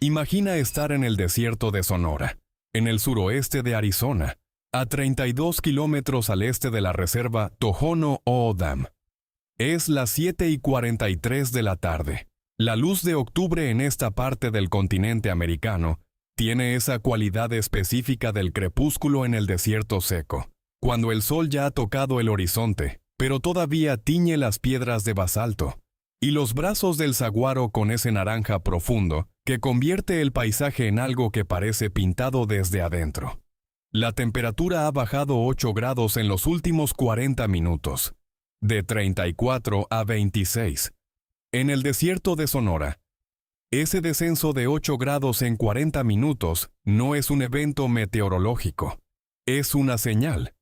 Imagina estar en el desierto de Sonora, en el suroeste de Arizona, a 32 kilómetros al este de la reserva Tohono O'odham. Es las 7:43 de la tarde. La luz de octubre en esta parte del continente americano tiene esa cualidad específica del crepúsculo en el desierto seco, cuando el sol ya ha tocado el horizonte, pero todavía tiñe las piedras de basalto, y los brazos del saguaro con ese naranja profundo que convierte el paisaje en algo que parece pintado desde adentro. La temperatura ha bajado 8 grados en los últimos 40 minutos, de 34 a 26. En el desierto de Sonora, ese descenso de 8 grados en 40 minutos no es un evento meteorológico, es una señal.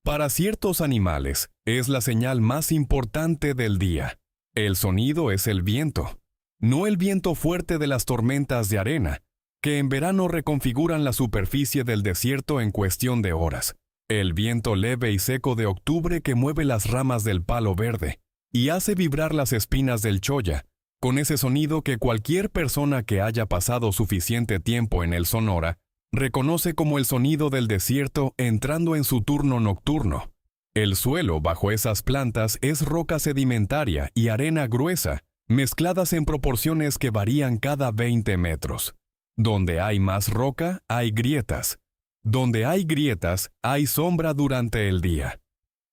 Para ciertos animales, es la señal más importante del día. El sonido es el viento, no el viento fuerte de las tormentas de arena, que en verano reconfiguran la superficie del desierto en cuestión de horas. El viento leve y seco de octubre que mueve las ramas del palo verde y hace vibrar las espinas del cholla, con ese sonido que cualquier persona que haya pasado suficiente tiempo en el Sonora reconoce como el sonido del desierto entrando en su turno nocturno. El suelo bajo esas plantas es roca sedimentaria y arena gruesa, mezcladas en proporciones que varían cada 20 metros. Donde hay más roca, hay grietas. Donde hay grietas, hay sombra durante el día.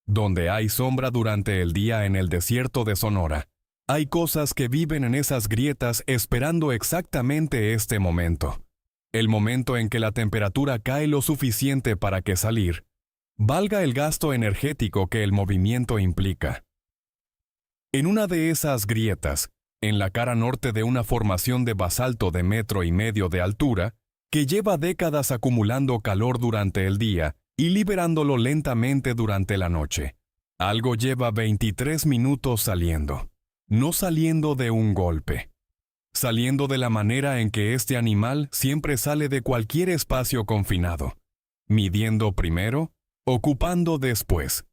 Donde hay sombra durante el día en el desierto de Sonora, hay cosas que viven en esas grietas esperando exactamente este momento. El momento en que la temperatura cae lo suficiente para que salir valga el gasto energético que el movimiento implica. En una de esas grietas, en la cara norte de una formación de basalto de 1,5 metros de altura, que lleva décadas acumulando calor durante el día y liberándolo lentamente durante la noche, algo lleva 23 minutos saliendo, no saliendo de un golpe, saliendo de la manera en que este animal siempre sale de cualquier espacio confinado, midiendo primero, ocupando después.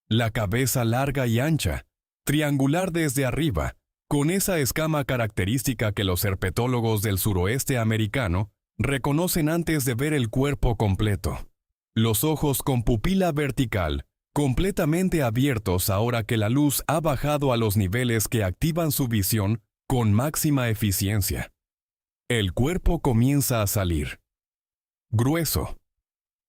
La cabeza larga y ancha, triangular desde arriba, con esa escama característica que los herpetólogos del suroeste americano reconocen antes de ver el cuerpo completo. Los ojos con pupila vertical, completamente abiertos ahora que la luz ha bajado a los niveles que activan su visión con máxima eficiencia. El cuerpo comienza a salir. Grueso.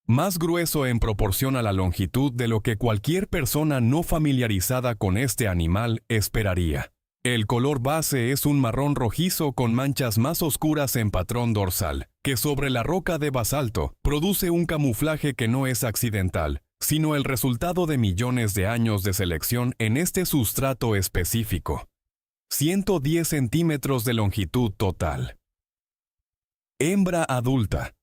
Más grueso en proporción a la longitud de lo que cualquier persona no familiarizada con este animal esperaría. El color base es un marrón rojizo con manchas más oscuras en patrón dorsal, que sobre la roca de basalto produce un camuflaje que no es accidental, sino el resultado de millones de años de selección en este sustrato específico. 110 centímetros de longitud total. Hembra adulta.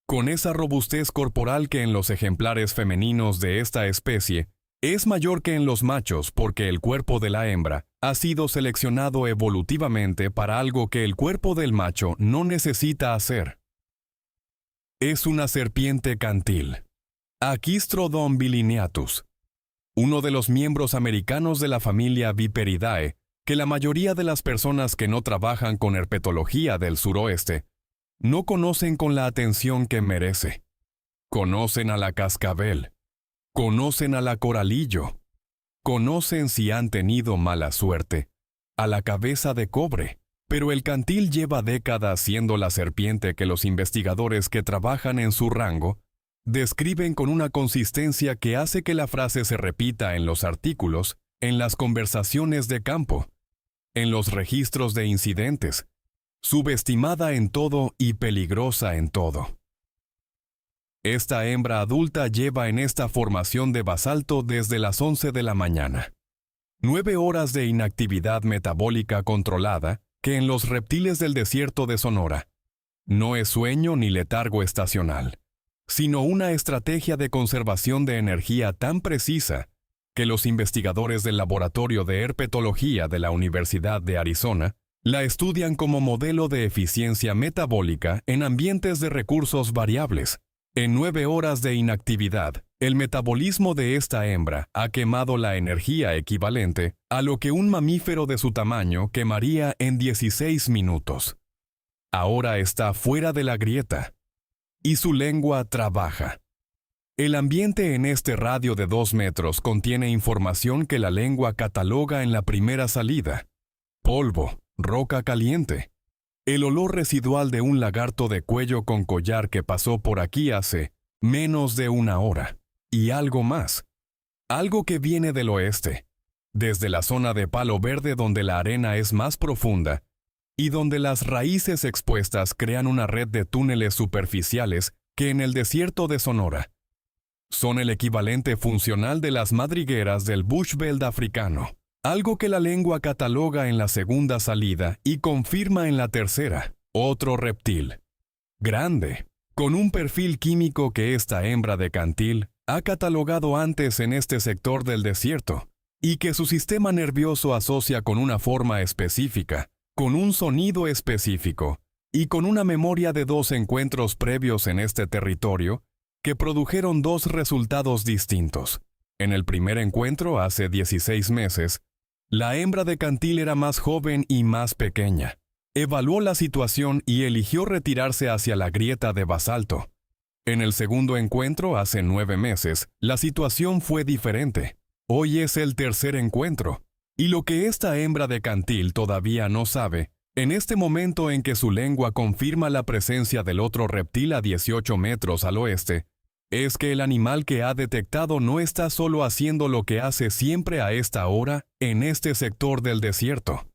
Con esa robustez corporal que en los ejemplares femeninos de esta especie es mayor que en los machos porque el cuerpo de la hembra ha sido seleccionado evolutivamente para algo que el cuerpo del macho no necesita hacer. Es una serpiente cantil, Achistrodon bilineatus, uno de los miembros americanos de la familia Viperidae que la mayoría de las personas que no trabajan con herpetología del suroeste no conocen con la atención que merece. Conocen a la cascabel, conocen a la coralillo, conocen si han tenido mala suerte, a la cabeza de cobre, pero el cantil lleva décadas siendo la serpiente que los investigadores que trabajan en su rango describen con una consistencia que hace que la frase se repita en los artículos, en las conversaciones de campo, en los registros de incidentes, subestimada en todo y peligrosa en todo. Esta hembra adulta lleva en esta formación de basalto desde las 11 de la mañana. 9 horas de inactividad metabólica controlada que en los reptiles del desierto de Sonora no es sueño ni letargo estacional, sino una estrategia de conservación de energía tan precisa que los investigadores del Laboratorio de Herpetología de la Universidad de Arizona la estudian como modelo de eficiencia metabólica en ambientes de recursos variables. En 9 horas de inactividad, el metabolismo de esta hembra ha quemado la energía equivalente a lo que un mamífero de su tamaño quemaría en 16 minutos. Ahora está fuera de la grieta. Y su lengua trabaja. El ambiente en este radio de 2 metros contiene información que la lengua cataloga en la primera salida. Polvo, roca caliente. El olor residual de un lagarto de cuello con collar que pasó por aquí hace menos de 1 hora. Y algo más. Algo que viene del oeste, desde la zona de Palo Verde donde la arena es más profunda y donde las raíces expuestas crean una red de túneles superficiales que en el desierto de Sonora son el equivalente funcional de las madrigueras del bushveld africano, algo que la lengua cataloga en la segunda salida y confirma en la tercera, otro reptil. Grande, con un perfil químico que esta hembra de cantil ha catalogado antes en este sector del desierto, y que su sistema nervioso asocia con una forma específica, con un sonido específico, y con una memoria de 2 encuentros previos en este territorio, que produjeron 2 resultados distintos. En el primer encuentro, hace 16 meses, la hembra de cantil era más joven y más pequeña. Evaluó la situación y eligió retirarse hacia la grieta de basalto. En el segundo encuentro, hace 9 meses, la situación fue diferente. Hoy es el tercer encuentro, y lo que esta hembra de cantil todavía no sabe, en este momento en que su lengua confirma la presencia del otro reptil a 18 metros al oeste, es que el animal que ha detectado no está solo haciendo lo que hace siempre a esta hora en este sector del desierto.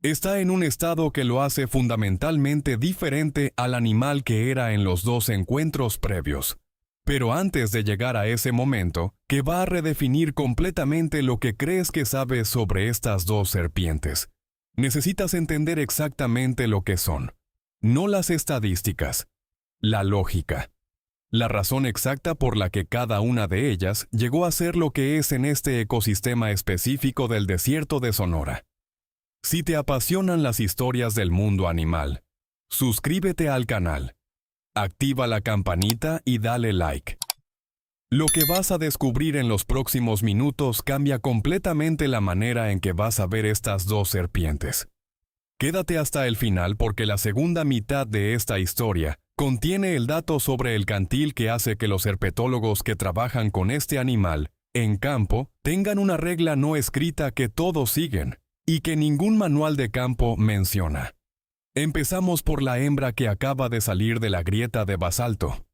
Está en un estado que lo hace fundamentalmente diferente al animal que era en los 2 encuentros previos. Pero antes de llegar a ese momento, que va a redefinir completamente lo que crees que sabes sobre estas 2 serpientes, necesitas entender exactamente lo que son. No las estadísticas, la lógica. La razón exacta por la que cada una de ellas llegó a ser lo que es en este ecosistema específico del desierto de Sonora. Si te apasionan las historias del mundo animal, suscríbete al canal, activa la campanita y dale like. Lo que vas a descubrir en los próximos minutos cambia completamente la manera en que vas a ver estas 2 serpientes. Quédate hasta el final porque la segunda mitad de esta historia contiene el dato sobre el cantil que hace que los herpetólogos que trabajan con este animal en campo tengan una regla no escrita que todos siguen y que ningún manual de campo menciona. Empezamos por la hembra que acaba de salir de la grieta de basalto.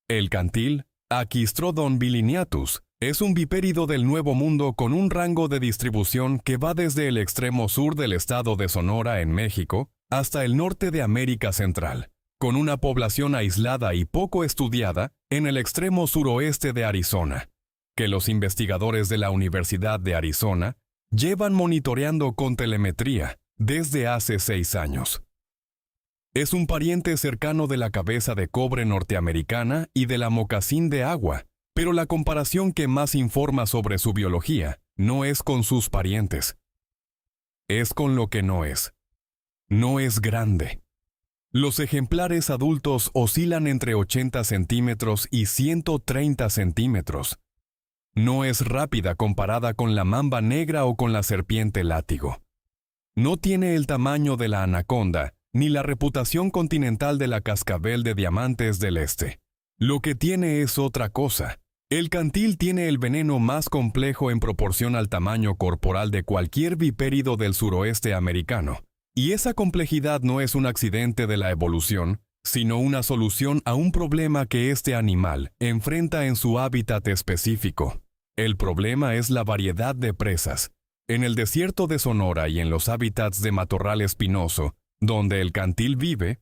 El cantil, Aquistrodon bilineatus, es un bipérido del Nuevo Mundo con un rango de distribución que va desde el extremo sur del estado de Sonora en México hasta el norte de América Central, con una población aislada y poco estudiada en el extremo suroeste de Arizona, que los investigadores de la Universidad de Arizona llevan monitoreando con telemetría desde hace 6 años. Es un pariente cercano de la cabeza de cobre norteamericana y de la mocasín de agua, pero la comparación que más informa sobre su biología no es con sus parientes. Es con lo que no es. No es grande. Los ejemplares adultos oscilan entre 80 centímetros y 130 centímetros. No es rápida comparada con la mamba negra o con la serpiente látigo. No tiene el tamaño de la anaconda, ni la reputación continental de la cascabel de diamantes del este. Lo que tiene es otra cosa. El cantil tiene el veneno más complejo en proporción al tamaño corporal de cualquier vipérido del suroeste americano. Y esa complejidad no es un accidente de la evolución, sino una solución a un problema que este animal enfrenta en su hábitat específico. El problema es la variedad de presas. En el desierto de Sonora y en los hábitats de matorral espinoso, donde el cantil vive,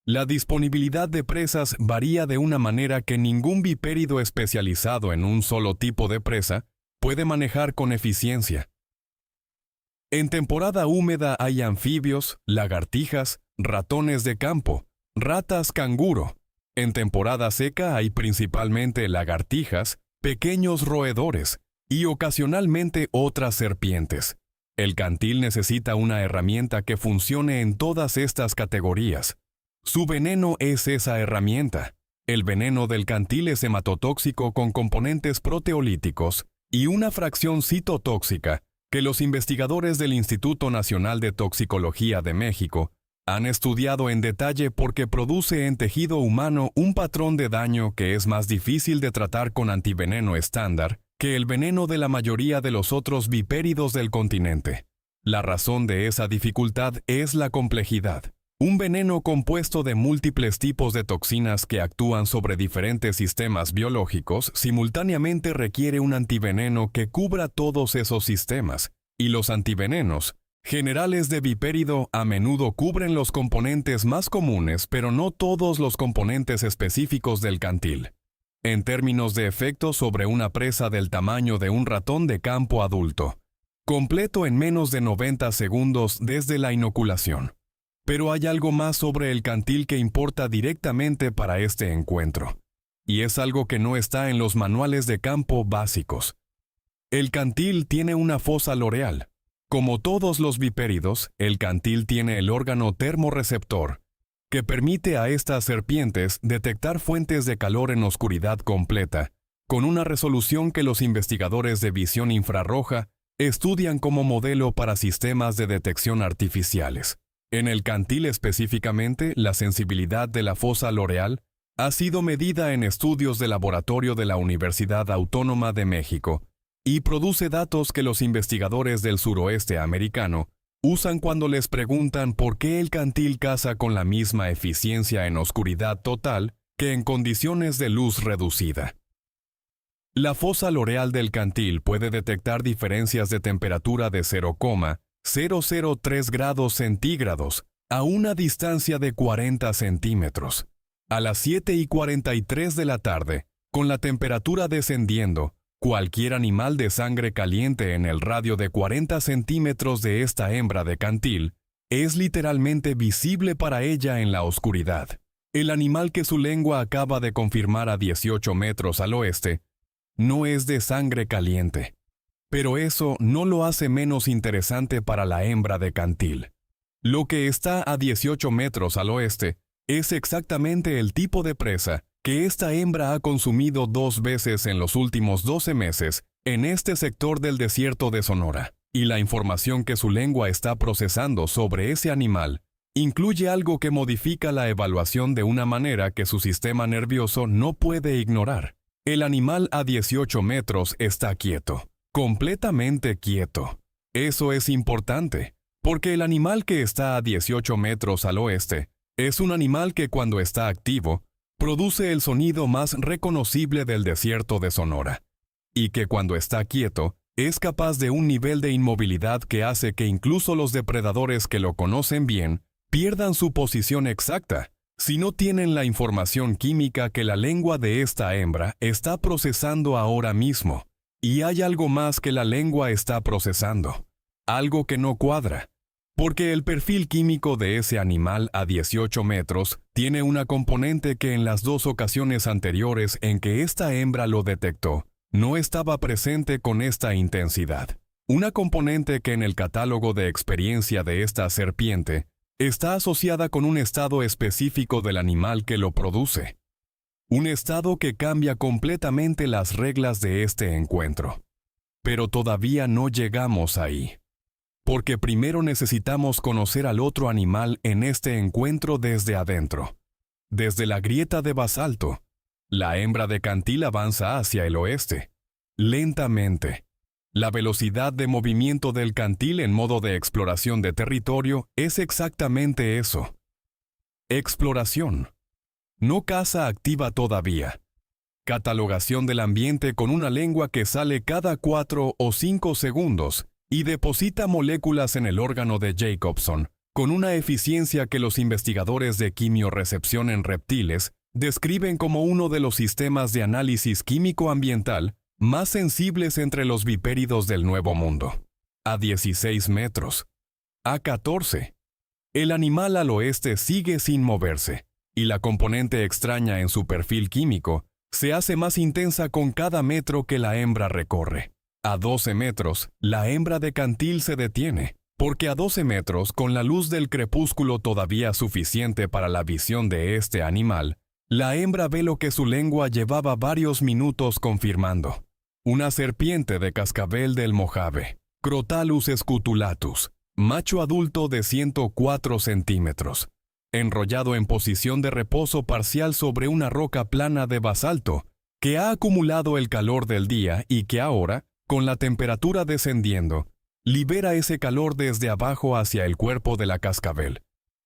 la disponibilidad de presas varía de una manera que ningún vipérido especializado en un solo tipo de presa puede manejar con eficiencia. En temporada húmeda hay anfibios, lagartijas, ratones de campo, ratas canguro. En temporada seca hay principalmente lagartijas, pequeños roedores y ocasionalmente otras serpientes. El cantil necesita una herramienta que funcione en todas estas categorías. Su veneno es esa herramienta. El veneno del cantil es hematotóxico con componentes proteolíticos y una fracción citotóxica que los investigadores del Instituto Nacional de Toxicología de México Han estudiado en detalle porque produce en tejido humano un patrón de daño que es más difícil de tratar con antiveneno estándar que el veneno de la mayoría de los otros vipéridos del continente. La razón de esa dificultad es la complejidad. Un veneno compuesto de múltiples tipos de toxinas que actúan sobre diferentes sistemas biológicos simultáneamente requiere un antiveneno que cubra todos esos sistemas, y los antivenenos generales de vipérido a menudo cubren los componentes más comunes, pero no todos los componentes específicos del cantil. En términos de efecto sobre una presa del tamaño de un ratón de campo adulto, completo en menos de 90 segundos desde la inoculación. Pero hay algo más sobre el cantil que importa directamente para este encuentro, y es algo que no está en los manuales de campo básicos. El cantil tiene una fosa loreal. Como todos los vipéridos, el cantil tiene el órgano termorreceptor, que permite a estas serpientes detectar fuentes de calor en oscuridad completa, con una resolución que los investigadores de visión infrarroja estudian como modelo para sistemas de detección artificiales. En el cantil específicamente, la sensibilidad de la fosa loreal ha sido medida en estudios de laboratorio de la Universidad Autónoma de México, y produce datos que los investigadores del suroeste americano usan cuando les preguntan por qué el cantil caza con la misma eficiencia en oscuridad total que en condiciones de luz reducida. La fosa loreal del cantil puede detectar diferencias de temperatura de 0,003 grados centígrados a una distancia de 40 centímetros. A las 7:43 de la tarde, con la temperatura descendiendo, cualquier animal de sangre caliente en el radio de 40 centímetros de esta hembra de cantil es literalmente visible para ella en la oscuridad. El animal que su lengua acaba de confirmar a 18 metros al oeste no es de sangre caliente, pero eso no lo hace menos interesante para la hembra de cantil. Lo que está a 18 metros al oeste es exactamente el tipo de presa que esta hembra ha consumido 2 veces en los últimos 12 meses en este sector del desierto de Sonora, y la información que su lengua está procesando sobre ese animal incluye algo que modifica la evaluación de una manera que su sistema nervioso no puede ignorar. El animal a 18 metros está quieto, completamente quieto. Eso es importante, porque el animal que está a 18 metros al oeste es un animal que cuando está activo, produce el sonido más reconocible del desierto de Sonora, y que cuando está quieto, es capaz de un nivel de inmovilidad que hace que incluso los depredadores que lo conocen bien pierdan su posición exacta, si no tienen la información química que la lengua de esta hembra está procesando ahora mismo. Y hay algo más que la lengua está procesando, algo que no cuadra. Porque el perfil químico de ese animal a 18 metros tiene una componente que en las 2 ocasiones anteriores en que esta hembra lo detectó, no estaba presente con esta intensidad. Una componente que en el catálogo de experiencia de esta serpiente está asociada con un estado específico del animal que lo produce. Un estado que cambia completamente las reglas de este encuentro. Pero todavía no llegamos ahí. Porque primero necesitamos conocer al otro animal en este encuentro desde adentro. Desde la grieta de basalto, la hembra de cantil avanza hacia el oeste. Lentamente. La velocidad de movimiento del cantil en modo de exploración de territorio es exactamente eso. Exploración. No caza activa todavía. Catalogación del ambiente con una lengua que sale cada 4 o 5 segundos y deposita moléculas en el órgano de Jacobson, con una eficiencia que los investigadores de quimiorrecepción en reptiles describen como uno de los sistemas de análisis químico-ambiental más sensibles entre los vipéridos del Nuevo Mundo. A 16 metros. A 14. El animal al oeste sigue sin moverse, y la componente extraña en su perfil químico se hace más intensa con cada metro que la hembra recorre. A 12 metros, la hembra de cantil se detiene, porque a 12 metros, con la luz del crepúsculo todavía suficiente para la visión de este animal, la hembra ve lo que su lengua llevaba varios minutos confirmando. Una serpiente de cascabel del Mojave, Crotalus scutulatus, Macho adulto de 104 centímetros, enrollado en posición de reposo parcial sobre una roca plana de basalto, que ha acumulado el calor del día y que ahora, con la temperatura descendiendo, libera ese calor desde abajo hacia el cuerpo de la cascabel,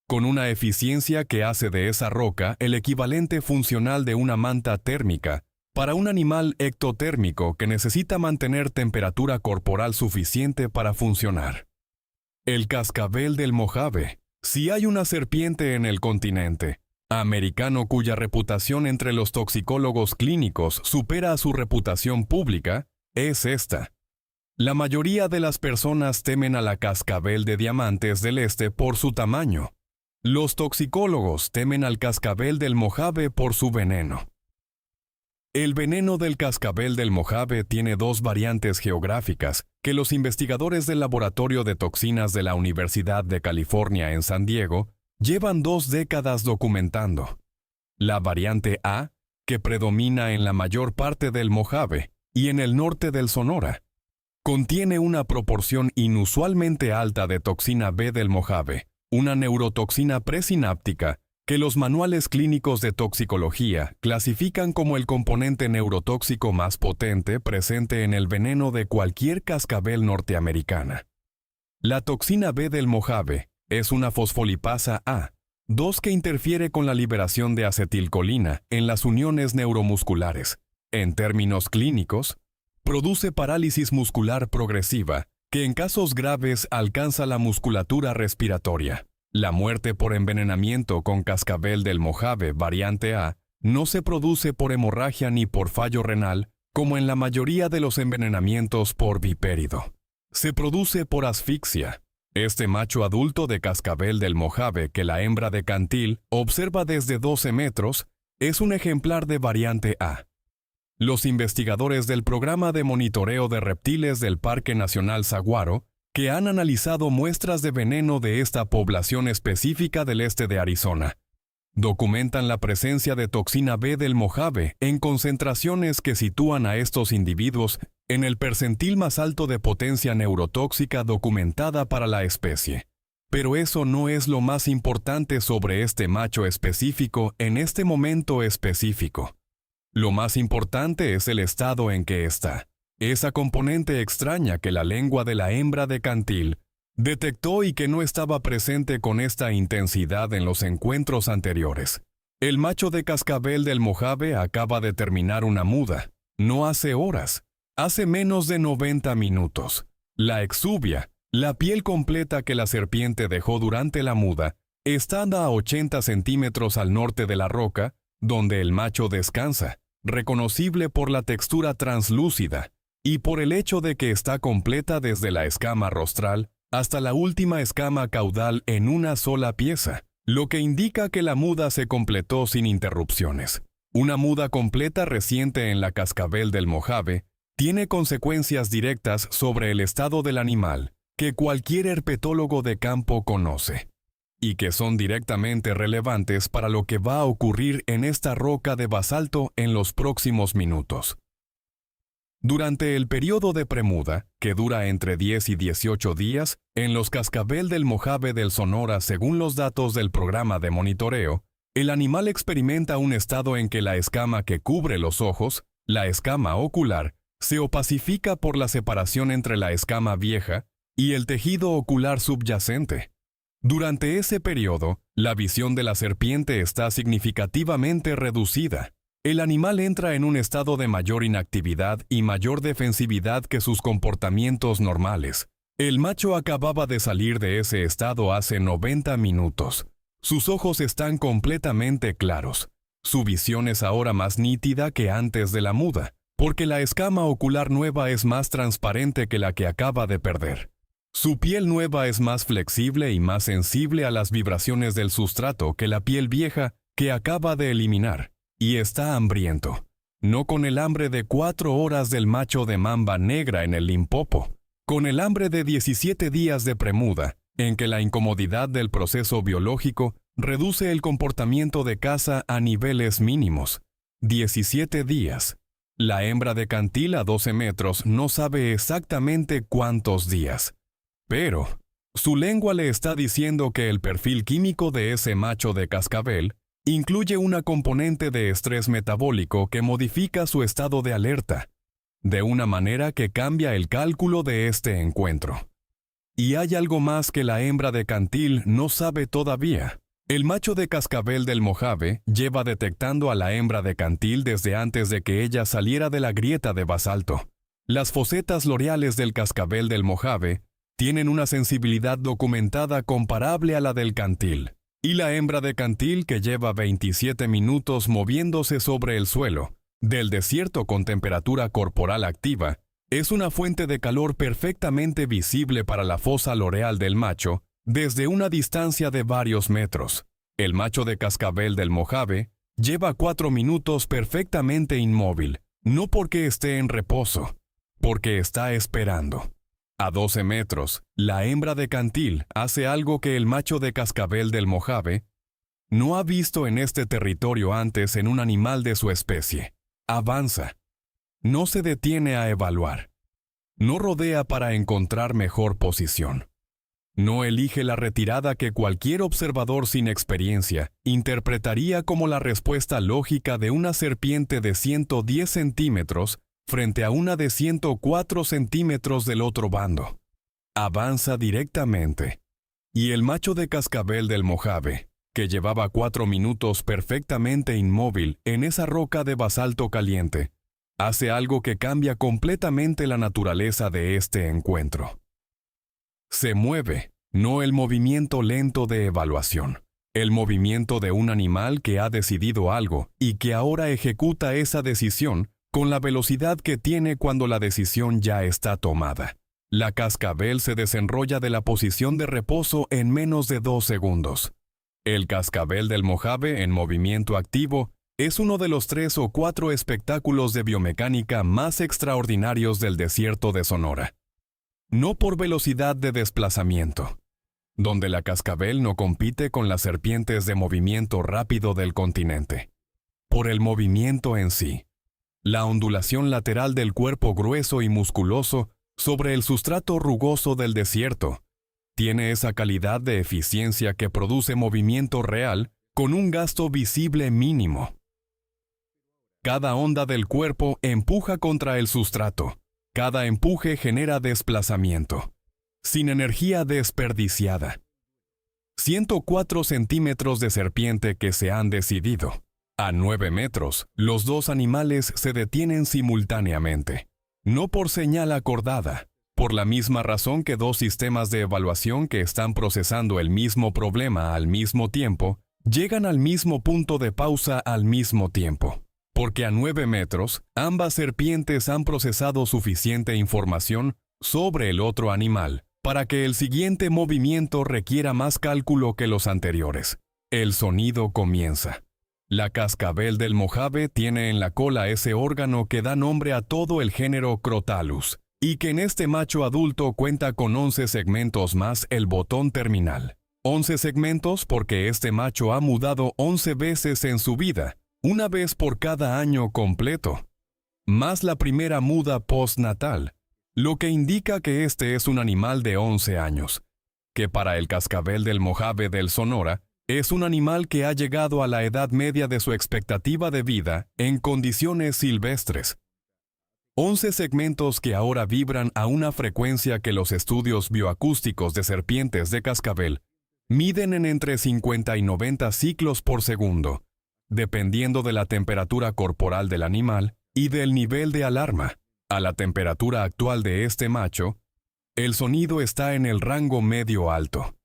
con una eficiencia que hace de esa roca el equivalente funcional de una manta térmica para un animal ectotérmico que necesita mantener temperatura corporal suficiente para funcionar. El cascabel del Mojave. Si hay una serpiente en el continente americano cuya reputación entre los toxicólogos clínicos supera a su reputación pública, es esta. La mayoría de las personas temen a la cascabel de diamantes del este por su tamaño. Los toxicólogos temen al cascabel del Mojave por su veneno. El veneno del cascabel del Mojave tiene dos variantes geográficas que los investigadores del Laboratorio de Toxinas de la Universidad de California en San Diego llevan 2 décadas documentando. La variante A, que predomina en la mayor parte del Mojave y en el norte del Sonora, contiene una proporción inusualmente alta de toxina B del Mojave, una neurotoxina presináptica que los manuales clínicos de toxicología clasifican como el componente neurotóxico más potente presente en el veneno de cualquier cascabel norteamericana. La toxina B del Mojave es una fosfolipasa A2 que interfiere con la liberación de acetilcolina en las uniones neuromusculares. En términos clínicos, produce parálisis muscular progresiva que en casos graves alcanza la musculatura respiratoria. La muerte por envenenamiento con cascabel del Mojave variante A no se produce por hemorragia ni por fallo renal, como en la mayoría de los envenenamientos por vipérido. Se produce por asfixia. Este macho adulto de cascabel del Mojave que la hembra de cantil observa desde 12 metros es un ejemplar de variante A. Los investigadores del Programa de Monitoreo de Reptiles del Parque Nacional Saguaro, que han analizado muestras de veneno de esta población específica del este de Arizona, documentan la presencia de toxina B del Mojave en concentraciones que sitúan a estos individuos en el percentil más alto de potencia neurotóxica documentada para la especie. Pero eso no es lo más importante sobre este macho específico en este momento específico. Lo más importante es el estado en que está. Esa componente extraña que la lengua de la hembra de cantil detectó y que no estaba presente con esta intensidad en los encuentros anteriores. El macho de cascabel del Mojave acaba de terminar una muda, no hace horas, hace menos de 90 minutos. La exuvia, la piel completa que la serpiente dejó durante la muda, está a 80 centímetros al norte de la roca, donde el macho descansa, reconocible por la textura translúcida, y por el hecho de que está completa desde la escama rostral hasta la última escama caudal en una sola pieza, lo que indica que la muda se completó sin interrupciones. Una muda completa reciente en la cascabel del Mojave tiene consecuencias directas sobre el estado del animal que cualquier herpetólogo de campo conoce, y que son directamente relevantes para lo que va a ocurrir en esta roca de basalto en los próximos minutos. Durante el periodo de premuda, que dura entre 10 y 18 días, en los cascabel del Mojave del Sonora según los datos del programa de monitoreo, el animal experimenta un estado en que la escama que cubre los ojos, la escama ocular, se opacifica por la separación entre la escama vieja y el tejido ocular subyacente. Durante ese periodo, la visión de la serpiente está significativamente reducida. El animal entra en un estado de mayor inactividad y mayor defensividad que sus comportamientos normales. El macho acababa de salir de ese estado hace 90 minutos. Sus ojos están completamente claros. Su visión es ahora más nítida que antes de la muda, porque la escama ocular nueva es más transparente que la que acaba de perder. Su piel nueva es más flexible y más sensible a las vibraciones del sustrato que la piel vieja que acaba de eliminar. Y está hambriento, no con el hambre de 4 horas del macho de mamba negra en el Limpopo, con el hambre de 17 días de premuda, en que la incomodidad del proceso biológico reduce el comportamiento de caza a niveles mínimos. 17 días. La hembra de cantil a 12 metros no sabe exactamente cuántos días. Pero Su lengua le está diciendo que el perfil químico de ese macho de cascabel incluye una componente de estrés metabólico que modifica su estado de alerta, de una manera que cambia el cálculo de este encuentro. Y hay algo más que la hembra de cantil no sabe todavía. El macho de cascabel del Mojave lleva detectando a la hembra de cantil desde antes de que ella saliera de la grieta de basalto. Las fosetas loreales del cascabel del Mojave tienen una sensibilidad documentada comparable a la del cantil. Y la hembra de cantil, que lleva 27 minutos moviéndose sobre el suelo del desierto con temperatura corporal activa, es una fuente de calor perfectamente visible para la fosa loreal del macho desde una distancia de varios metros. El macho de cascabel del Mojave lleva 4 minutos perfectamente inmóvil, no porque esté en reposo, porque está esperando. A 12 metros, la hembra de cantil hace algo que el macho de cascabel del Mojave no ha visto en este territorio antes en un animal de su especie. Avanza. No se detiene a evaluar. No rodea para encontrar mejor posición. No elige la retirada que cualquier observador sin experiencia interpretaría como la respuesta lógica de una serpiente de 110 centímetros frente a una de 104 centímetros del otro bando. Avanza directamente. Y el macho de cascabel del Mojave, que llevaba 4 minutos perfectamente inmóvil en esa roca de basalto caliente, hace algo que cambia completamente la naturaleza de este encuentro. Se mueve, no el movimiento lento de evaluación, el movimiento de un animal que ha decidido algo y que ahora ejecuta esa decisión con la velocidad que tiene cuando la decisión ya está tomada. La cascabel se desenrolla de la posición de reposo en menos de 2 segundos. El cascabel del Mojave en movimiento activo es uno de los 3 o 4 espectáculos de biomecánica más extraordinarios del desierto de Sonora. No por velocidad de desplazamiento, donde la cascabel no compite con las serpientes de movimiento rápido del continente. Por el movimiento en sí. La ondulación lateral del cuerpo grueso y musculoso sobre el sustrato rugoso del desierto tiene esa calidad de eficiencia que produce movimiento real con un gasto visible mínimo. Cada onda del cuerpo empuja contra el sustrato. Cada empuje genera desplazamiento, sin energía desperdiciada. 104 centímetros de serpiente que se han decidido. A 9 metros, los dos animales se detienen simultáneamente. No por señal acordada, por la misma razón que 2 sistemas de evaluación que están procesando el mismo problema al mismo tiempo, llegan al mismo punto de pausa al mismo tiempo. Porque a 9 metros, ambas serpientes han procesado suficiente información sobre el otro animal para que el siguiente movimiento requiera más cálculo que los anteriores. El sonido comienza. La cascabel del Mojave tiene en la cola ese órgano que da nombre a todo el género Crotalus, y que en este macho adulto cuenta con 11 segmentos más el botón terminal. 11 segmentos porque este macho ha mudado 11 veces en su vida, una vez por cada año completo, más la primera muda postnatal, lo que indica que este es un animal de 11 años, que para el cascabel del Mojave del Sonora, es un animal que ha llegado a la edad media de su expectativa de vida en condiciones silvestres. 11 segmentos que ahora vibran a una frecuencia que los estudios bioacústicos de serpientes de cascabel miden en entre 50 y 90 ciclos por segundo, dependiendo de la temperatura corporal del animal y del nivel de alarma. A la temperatura actual de este macho, el sonido está en el rango medio-alto.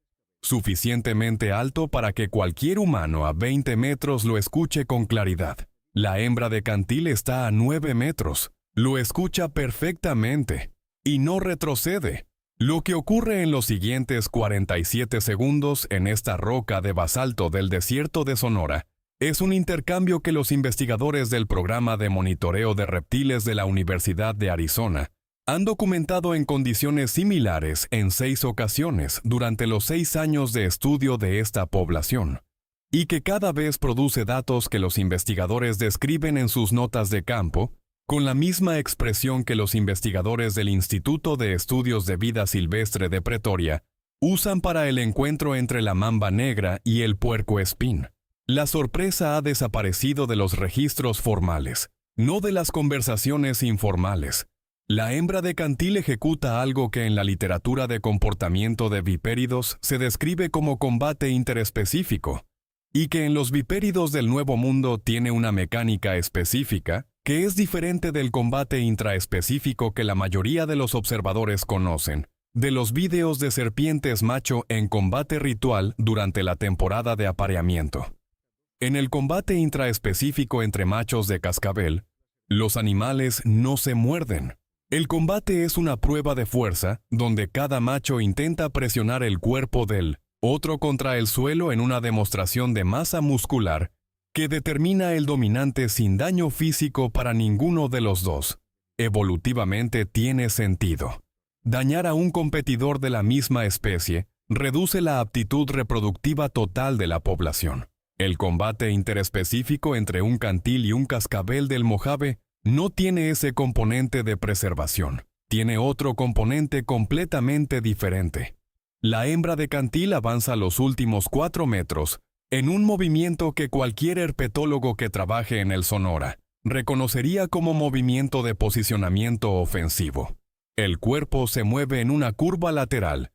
Suficientemente alto para que cualquier humano a 20 metros lo escuche con claridad. La hembra de cantil está a 9 metros. Lo escucha perfectamente y no retrocede. Lo que ocurre en los siguientes 47 segundos en esta roca de basalto del desierto de Sonora es un intercambio que los investigadores del programa de monitoreo de reptiles de la Universidad de Arizona han documentado en condiciones similares en 6 ocasiones durante los 6 años de estudio de esta población, y que cada vez produce datos que los investigadores describen en sus notas de campo, con la misma expresión que los investigadores del Instituto de Estudios de Vida Silvestre de Pretoria usan para el encuentro entre la mamba negra y el puercoespín. La sorpresa ha desaparecido de los registros formales, no de las conversaciones informales. La hembra de cantil ejecuta algo que en la literatura de comportamiento de vipéridos se describe como combate interespecífico, y que en los vipéridos del Nuevo Mundo tiene una mecánica específica que es diferente del combate intraespecífico que la mayoría de los observadores conocen, de los vídeos de serpientes macho en combate ritual durante la temporada de apareamiento. En el combate intraespecífico entre machos de cascabel, los animales no se muerden. El combate es una prueba de fuerza donde cada macho intenta presionar el cuerpo del otro contra el suelo en una demostración de masa muscular que determina el dominante sin daño físico para ninguno de los dos. Evolutivamente tiene sentido. Dañar a un competidor de la misma especie reduce la aptitud reproductiva total de la población. El combate interespecífico entre un cantil y un cascabel del Mojave no tiene ese componente de preservación. Tiene otro componente completamente diferente. La hembra de cantil avanza los últimos 4 metros en un movimiento que cualquier herpetólogo que trabaje en el Sonora reconocería como movimiento de posicionamiento ofensivo. El cuerpo se mueve en una curva lateral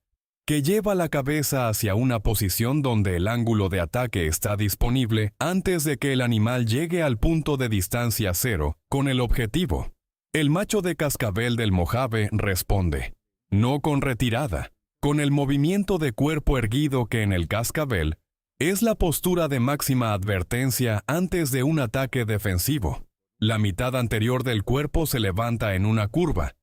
que lleva la cabeza hacia una posición donde el ángulo de ataque está disponible antes de que el animal llegue al punto de distancia cero con el objetivo. El macho de cascabel del Mojave responde, no con retirada, con el movimiento de cuerpo erguido que en el cascabel es la postura de máxima advertencia antes de un ataque defensivo. La mitad anterior del cuerpo se levanta en una curva,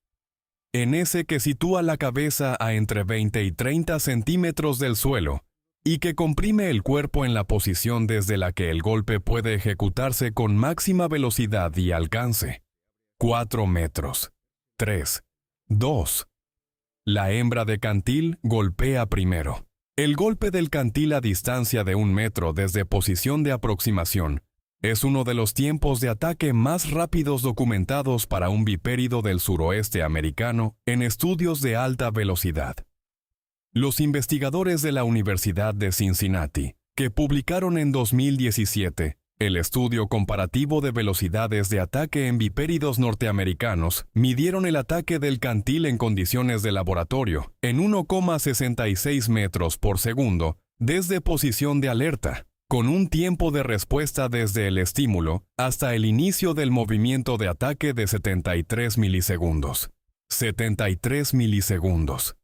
en ese que sitúa la cabeza a entre 20 y 30 centímetros del suelo, y que comprime el cuerpo en la posición desde la que el golpe puede ejecutarse con máxima velocidad y alcance. 4 metros. 3. 2. La hembra de cantil golpea primero. El golpe del cantil a distancia de 1 metro desde posición de aproximación es uno de los tiempos de ataque más rápidos documentados para un vipérido del suroeste americano en estudios de alta velocidad. Los investigadores de la Universidad de Cincinnati, que publicaron en 2017 el estudio comparativo de velocidades de ataque en vipéridos norteamericanos, midieron el ataque del cantil en condiciones de laboratorio en 1,66 metros por segundo desde posición de alerta, con un tiempo de respuesta desde el estímulo hasta el inicio del movimiento de ataque de 73 milisegundos. 73 milisegundos.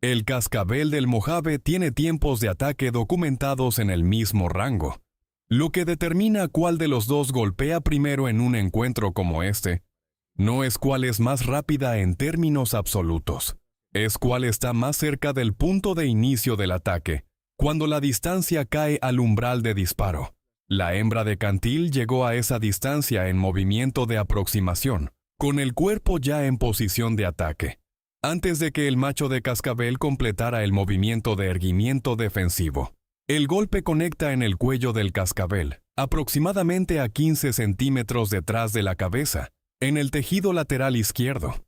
El cascabel del Mojave tiene tiempos de ataque documentados en el mismo rango, lo que determina cuál de los dos golpea primero en un encuentro como este. No es cuál es más rápida en términos absolutos, es cuál está más cerca del punto de inicio del ataque, cuando la distancia cae al umbral de disparo. La hembra de cantil llegó a esa distancia en movimiento de aproximación, con el cuerpo ya en posición de ataque, antes de que el macho de cascabel completara el movimiento de erguimiento defensivo. El golpe conecta en el cuello del cascabel, aproximadamente a 15 centímetros detrás de la cabeza, en el tejido lateral izquierdo.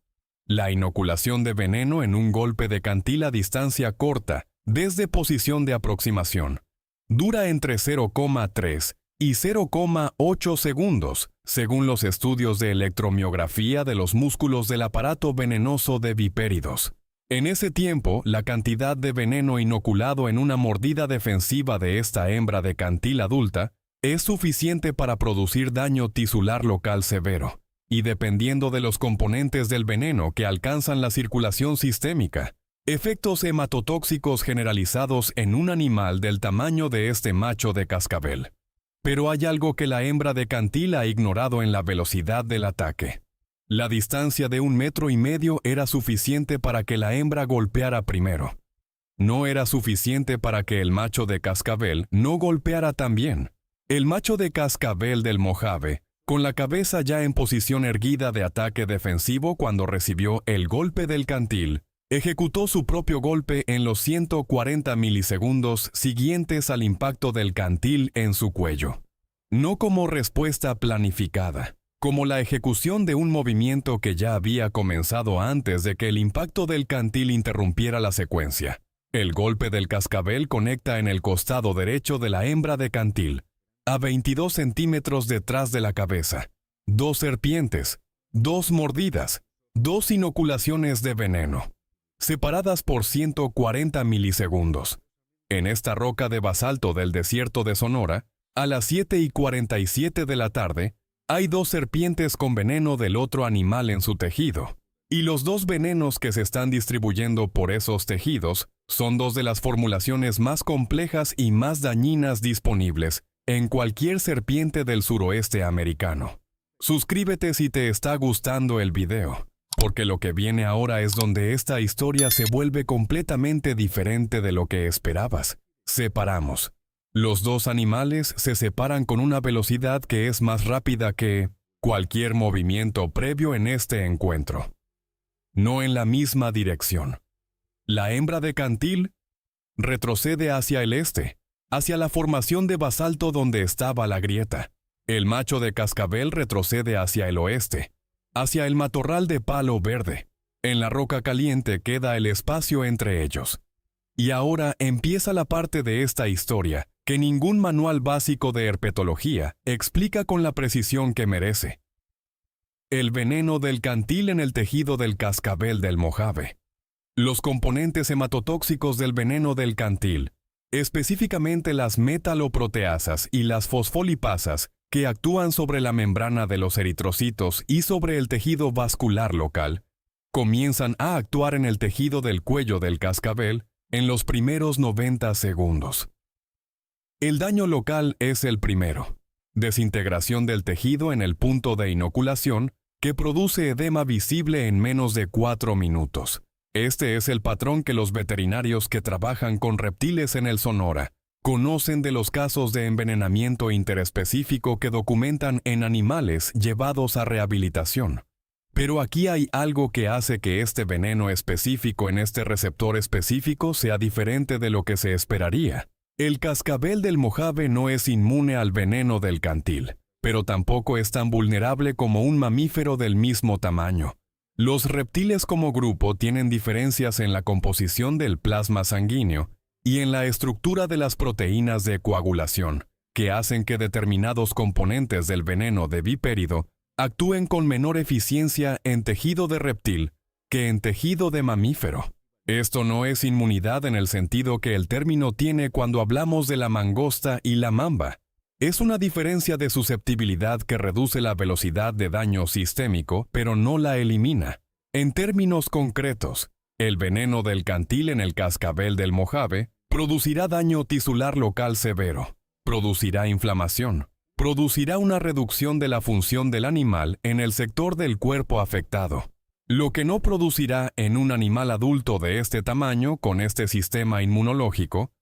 La inoculación de veneno en un golpe de cantil a distancia corta, desde posición de aproximación, dura entre 0,3 y 0,8 segundos, según los estudios de electromiografía de los músculos del aparato venenoso de vipéridos. En ese tiempo, la cantidad de veneno inoculado en una mordida defensiva de esta hembra de cantil adulta es suficiente para producir daño tisular local severo, y dependiendo de los componentes del veneno que alcanzan la circulación sistémica, efectos hematotóxicos generalizados en un animal del tamaño de este macho de cascabel. Pero hay algo que la hembra de cantil ha ignorado en la velocidad del ataque. La distancia de 1,5 metros era suficiente para que la hembra golpeara primero. No era suficiente para que el macho de cascabel no golpeara también. El macho de cascabel del Mojave, con la cabeza ya en posición erguida de ataque defensivo cuando recibió el golpe del cantil, ejecutó su propio golpe en los 140 milisegundos siguientes al impacto del cantil en su cuello. No como respuesta planificada, como la ejecución de un movimiento que ya había comenzado antes de que el impacto del cantil interrumpiera la secuencia. El golpe del cascabel conecta en el costado derecho de la hembra de cantil, a 22 centímetros detrás de la cabeza. 2 serpientes, 2 mordidas, 2 inoculaciones de veneno, separadas por 140 milisegundos. En esta roca de basalto del desierto de Sonora, a las 7:47 de la tarde, hay 2 serpientes con veneno del otro animal en su tejido. Y los 2 venenos que se están distribuyendo por esos tejidos son 2 de las formulaciones más complejas y más dañinas disponibles en cualquier serpiente del suroeste americano. Suscríbete si te está gustando el video, porque lo que viene ahora es donde esta historia se vuelve completamente diferente de lo que esperabas. Separamos. Los 2 animales se separan con una velocidad que es más rápida que cualquier movimiento previo en este encuentro. No en la misma dirección. La hembra de cantil retrocede hacia el este, hacia la formación de basalto donde estaba la grieta. El macho de cascabel retrocede hacia el oeste, hacia el matorral de palo verde. En la roca caliente queda el espacio entre ellos. Y ahora empieza la parte de esta historia que ningún manual básico de herpetología explica con la precisión que merece. El veneno del cantil en el tejido del cascabel del Mojave. Los componentes hematotóxicos del veneno del cantil, específicamente las metaloproteasas y las fosfolipasas, que actúan sobre la membrana de los eritrocitos y sobre el tejido vascular local, comienzan a actuar en el tejido del cuello del cascabel en los primeros 90 segundos. El daño local es el primero. Desintegración del tejido en el punto de inoculación que produce edema visible en menos de 4 minutos. Este es el patrón que los veterinarios que trabajan con reptiles en el Sonora conocen de los casos de envenenamiento interespecífico que documentan en animales llevados a rehabilitación. Pero aquí hay algo que hace que este veneno específico en este receptor específico sea diferente de lo que se esperaría. El cascabel del Mojave no es inmune al veneno del cantil, pero tampoco es tan vulnerable como un mamífero del mismo tamaño. Los reptiles como grupo tienen diferencias en la composición del plasma sanguíneo y en la estructura de las proteínas de coagulación, que hacen que determinados componentes del veneno de vipérido actúen con menor eficiencia en tejido de reptil que en tejido de mamífero. Esto no es inmunidad en el sentido que el término tiene cuando hablamos de la mangosta y la mamba. Es una diferencia de susceptibilidad que reduce la velocidad de daño sistémico, pero no la elimina. En términos concretos, el veneno del cantil en el cascabel del Mojave producirá daño tisular local severo, producirá inflamación, producirá una reducción de la función del animal en el sector del cuerpo afectado, lo que no producirá en un animal adulto de este tamaño con este sistema inmunológico.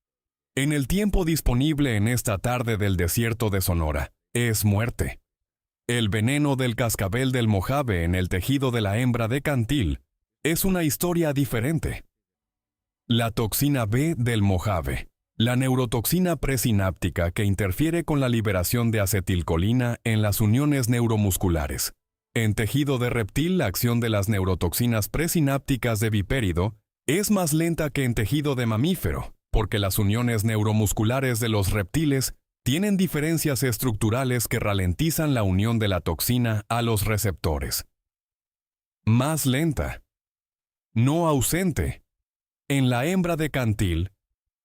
En el tiempo disponible en esta tarde del desierto de Sonora, es muerte. El veneno del cascabel del Mojave en el tejido de la hembra de cantil es una historia diferente. La toxina B del Mojave, la neurotoxina presináptica que interfiere con la liberación de acetilcolina en las uniones neuromusculares. En tejido de reptil, la acción de las neurotoxinas presinápticas de vipérido es más lenta que en tejido de mamífero, porque las uniones neuromusculares de los reptiles tienen diferencias estructurales que ralentizan la unión de la toxina a los receptores. Más lenta. No ausente. En la hembra de cantil,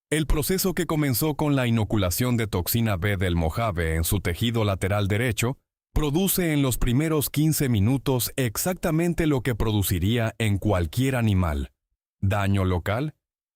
el proceso que comenzó con la inoculación de toxina B del Mojave en su tejido lateral derecho produce en los primeros 15 minutos exactamente lo que produciría en cualquier animal: daño local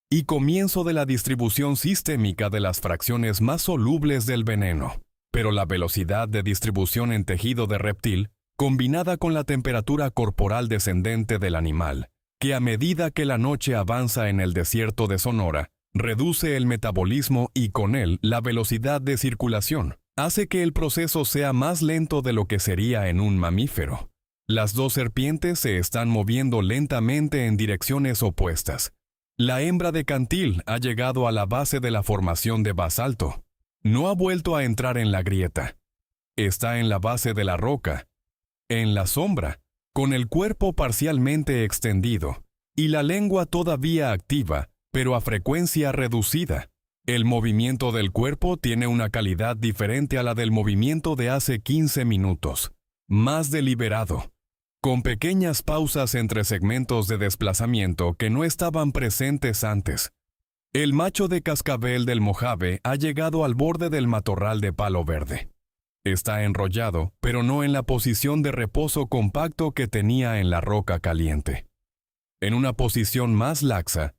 y comienzo de la distribución sistémica de las fracciones más solubles del veneno. Pero la velocidad de distribución en tejido de reptil, combinada con la temperatura corporal descendente del animal, que a medida que la noche avanza en el desierto de Sonora, reduce el metabolismo y con él la velocidad de circulación, hace que el proceso sea más lento de lo que sería en un mamífero. Las 2 serpientes se están moviendo lentamente en direcciones opuestas. La hembra de cantil ha llegado a la base de la formación de basalto. No ha vuelto a entrar en la grieta. Está en la base de la roca. en la sombra, con el cuerpo parcialmente extendido y la lengua todavía activa, pero a frecuencia reducida. El movimiento del cuerpo tiene una calidad diferente a la del movimiento de hace 15 minutos, más deliberado, con pequeñas pausas entre segmentos de desplazamiento que no estaban presentes antes. El macho de cascabel del Mojave ha llegado al borde del matorral de palo verde. Está enrollado, pero no en la posición de reposo compacto que tenía en la roca caliente. En una posición más laxa,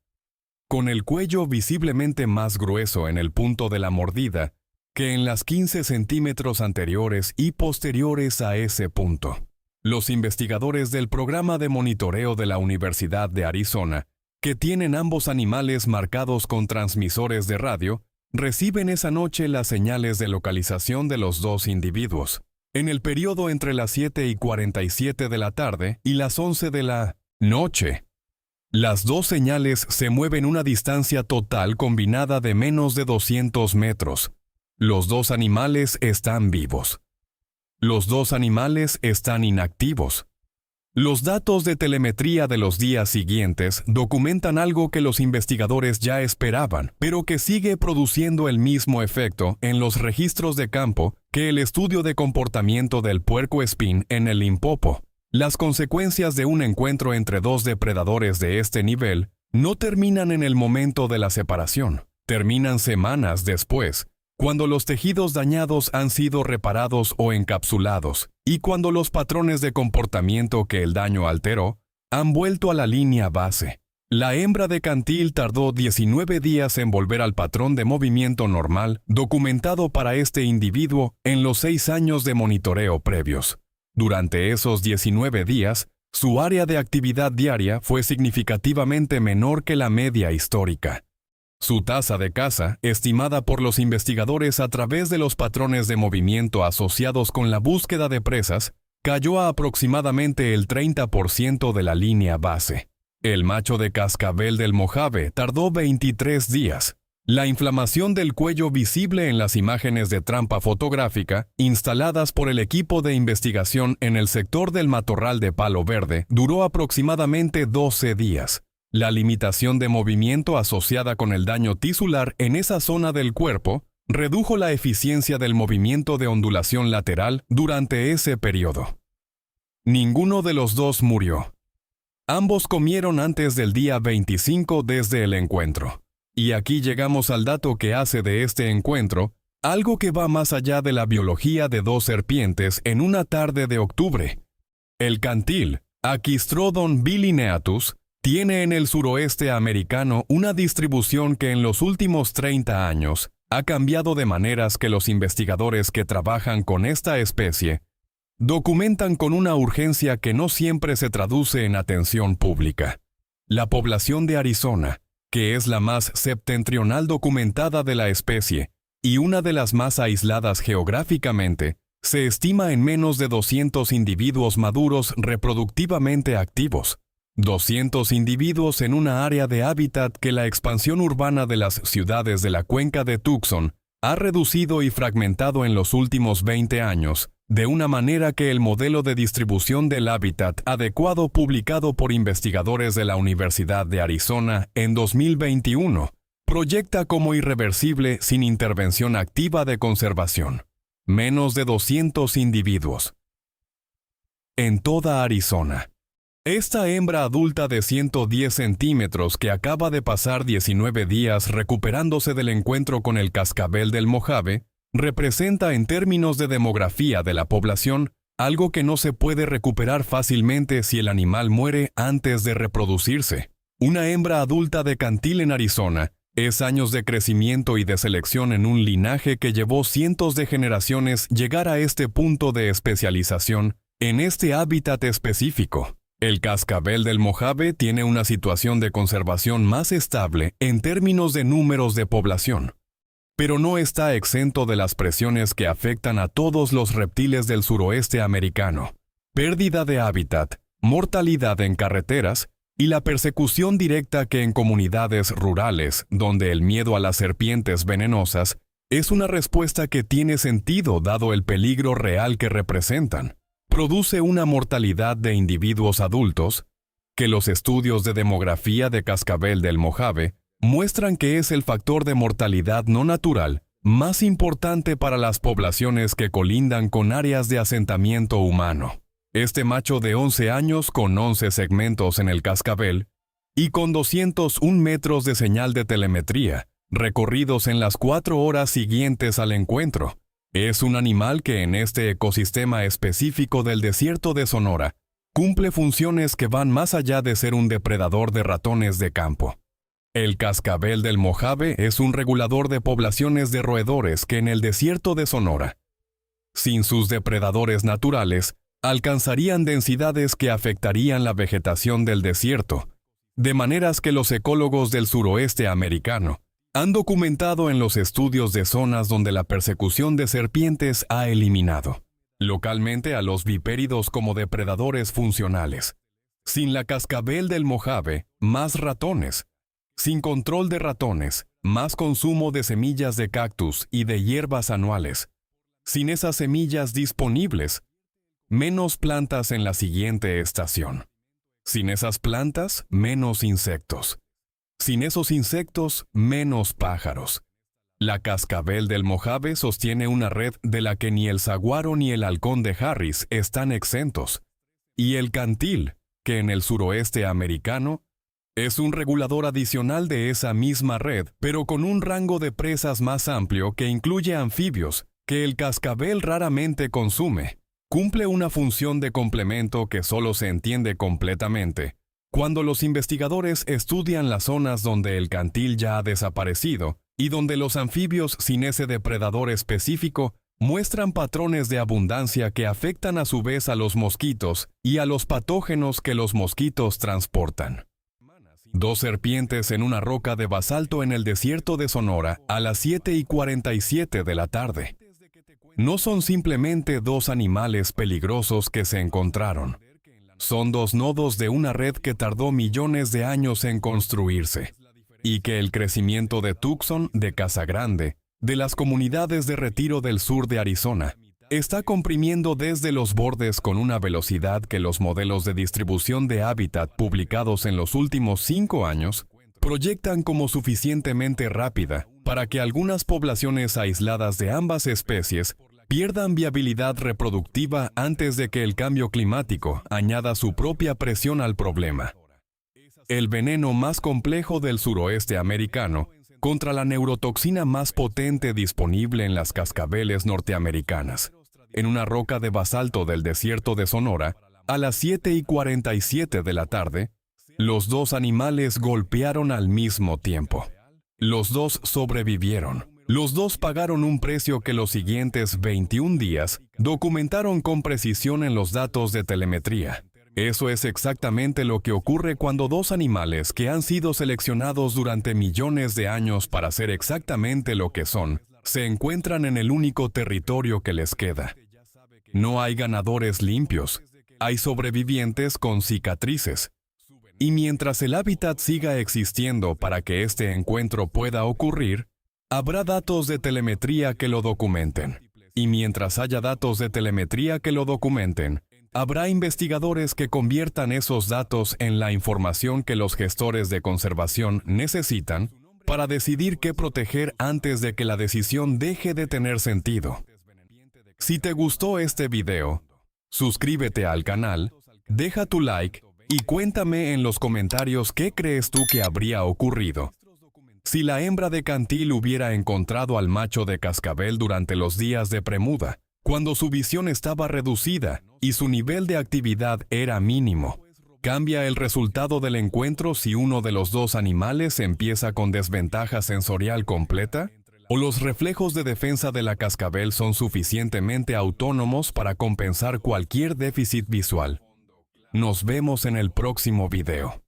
con el cuello visiblemente más grueso en el punto de la mordida que en las 15 centímetros anteriores y posteriores a ese punto. Los investigadores del programa de monitoreo de la Universidad de Arizona, que tienen ambos animales marcados con transmisores de radio, reciben esa noche las señales de localización de los dos individuos, en el periodo entre las 7:47 de la tarde y las 11 de la noche. Las dos señales se mueven una distancia total combinada de menos de 200 metros. Los dos animales están vivos. Los dos animales están inactivos. Los datos de telemetría de los días siguientes documentan algo que los investigadores ya esperaban, pero que sigue produciendo el mismo efecto en los registros de campo que el estudio de comportamiento del puercoespín en el Limpopo. Las consecuencias de un encuentro entre dos depredadores de este nivel no terminan en el momento de la separación, terminan semanas después, cuando los tejidos dañados han sido reparados o encapsulados, y cuando los patrones de comportamiento que el daño alteró han vuelto a la línea base. La hembra de cantil tardó 19 días en volver al patrón de movimiento normal documentado para este individuo en los 6 años de monitoreo previos. Durante esos 19 días, su área de actividad diaria fue significativamente menor que la media histórica. Su tasa de caza, estimada por los investigadores a través de los patrones de movimiento asociados con la búsqueda de presas, cayó a aproximadamente el 30% de la línea base. El macho de cascabel del Mojave tardó 23 días. La inflamación del cuello visible en las imágenes de trampa fotográfica instaladas por el equipo de investigación en el sector del matorral de palo verde duró aproximadamente 12 días. La limitación de movimiento asociada con el daño tisular en esa zona del cuerpo redujo la eficiencia del movimiento de ondulación lateral durante ese periodo. Ninguno de los dos murió. Ambos comieron antes del día 25 desde el encuentro. Y aquí llegamos al dato que hace de este encuentro algo que va más allá de la biología de dos serpientes en una tarde de octubre. El cantil, Aquistrodon bilineatus, tiene en el suroeste americano una distribución que en los últimos 30 años ha cambiado de maneras que los investigadores que trabajan con esta especie documentan con una urgencia que no siempre se traduce en atención pública. La población de Arizona, que es la más septentrional documentada de la especie y una de las más aisladas geográficamente, se estima en menos de 200 individuos maduros reproductivamente activos. 200 individuos en una área de hábitat que la expansión urbana de las ciudades de la cuenca de Tucson ha reducido y fragmentado en los últimos 20 años, de una manera que el modelo de distribución del hábitat adecuado publicado por investigadores de la Universidad de Arizona en 2021 proyecta como irreversible sin intervención activa de conservación. Menos de 200 individuos. En toda Arizona. Esta hembra adulta de 110 centímetros que acaba de pasar 19 días recuperándose del encuentro con el cascabel del Mojave, representa en términos de demografía de la población algo que no se puede recuperar fácilmente si el animal muere antes de reproducirse. Una hembra adulta de cantil en Arizona es años de crecimiento y de selección en un linaje que llevó cientos de generaciones llegar a este punto de especialización en este hábitat específico. El cascabel del Mojave tiene una situación de conservación más estable en términos de números de población, pero no está exento de las presiones que afectan a todos los reptiles del suroeste americano: pérdida de hábitat, mortalidad en carreteras y la persecución directa que en comunidades rurales, donde el miedo a las serpientes venenosas es una respuesta que tiene sentido dado el peligro real que representan. produce una mortalidad de individuos adultos que los estudios de demografía de Cascabel del Mojave muestran que es el factor de mortalidad no natural más importante para las poblaciones que colindan con áreas de asentamiento humano. Este macho de 11 años con 11 segmentos en el cascabel y con 201 metros de señal de telemetría, recorridos en las 4 horas siguientes al encuentro, es un animal que en este ecosistema específico del desierto de Sonora cumple funciones que van más allá de ser un depredador de ratones de campo. El cascabel del Mojave es un regulador de poblaciones de roedores que en el desierto de Sonora, sin sus depredadores naturales, alcanzarían densidades que afectarían la vegetación del desierto, de maneras que los ecólogos del suroeste americano han documentado en los estudios de zonas donde la persecución de serpientes ha eliminado localmente a los vipéridos como depredadores funcionales. Sin la cascabel del Mojave, más ratones. Sin control de ratones, más consumo de semillas de cactus y de hierbas anuales. Sin esas semillas disponibles, menos plantas en la siguiente estación. Sin esas plantas, menos insectos. Sin esos insectos, menos pájaros. La cascabel del Mojave sostiene una red de la que ni el saguaro ni el halcón de Harris están exentos. Y el cantil, que en el suroeste americano, es un regulador adicional de esa misma red, pero con un rango de presas más amplio que incluye anfibios, que el cascabel raramente consume. Cumple una función de complemento que solo se entiende completamente cuando los investigadores estudian las zonas donde el cantil ya ha desaparecido y donde los anfibios sin ese depredador específico muestran patrones de abundancia que afectan a su vez a los mosquitos y a los patógenos que los mosquitos transportan. 2 serpientes en una roca de basalto en el desierto de Sonora a las 7:47 de la tarde. No son simplemente 2 animales peligrosos que se encontraron. Son 2 nodos de una red que tardó millones de años en construirse, y que el crecimiento de Tucson, de Casa Grande, de las comunidades de retiro del sur de Arizona, está comprimiendo desde los bordes con una velocidad que los modelos de distribución de hábitat publicados en los últimos 5 años proyectan como suficientemente rápida para que algunas poblaciones aisladas de ambas especies pierdan viabilidad reproductiva antes de que el cambio climático añada su propia presión al problema. El veneno más complejo del suroeste americano contra la neurotoxina más potente disponible en las cascabeles norteamericanas. En una roca de basalto del desierto de Sonora, a las 7:47 de la tarde, los 2 animales golpearon al mismo tiempo. Los 2 sobrevivieron. Los 2 pagaron un precio que los siguientes 21 días documentaron con precisión en los datos de telemetría. Eso es exactamente lo que ocurre cuando 2 animales que han sido seleccionados durante millones de años para ser exactamente lo que son, se encuentran en el único territorio que les queda. No hay ganadores limpios, hay sobrevivientes con cicatrices. Y mientras el hábitat siga existiendo para que este encuentro pueda ocurrir, habrá datos de telemetría que lo documenten. Y mientras haya datos de telemetría que lo documenten, habrá investigadores que conviertan esos datos en la información que los gestores de conservación necesitan para decidir qué proteger antes de que la decisión deje de tener sentido. Si te gustó este video, suscríbete al canal, deja tu like y cuéntame en los comentarios qué crees tú que habría ocurrido si la hembra de cantil hubiera encontrado al macho de cascabel durante los días de premuda, cuando su visión estaba reducida y su nivel de actividad era mínimo. ¿Cambia el resultado del encuentro si uno de los 2 animales empieza con desventaja sensorial completa? ¿O los reflejos de defensa de la cascabel son suficientemente autónomos para compensar cualquier déficit visual? Nos vemos en el próximo video.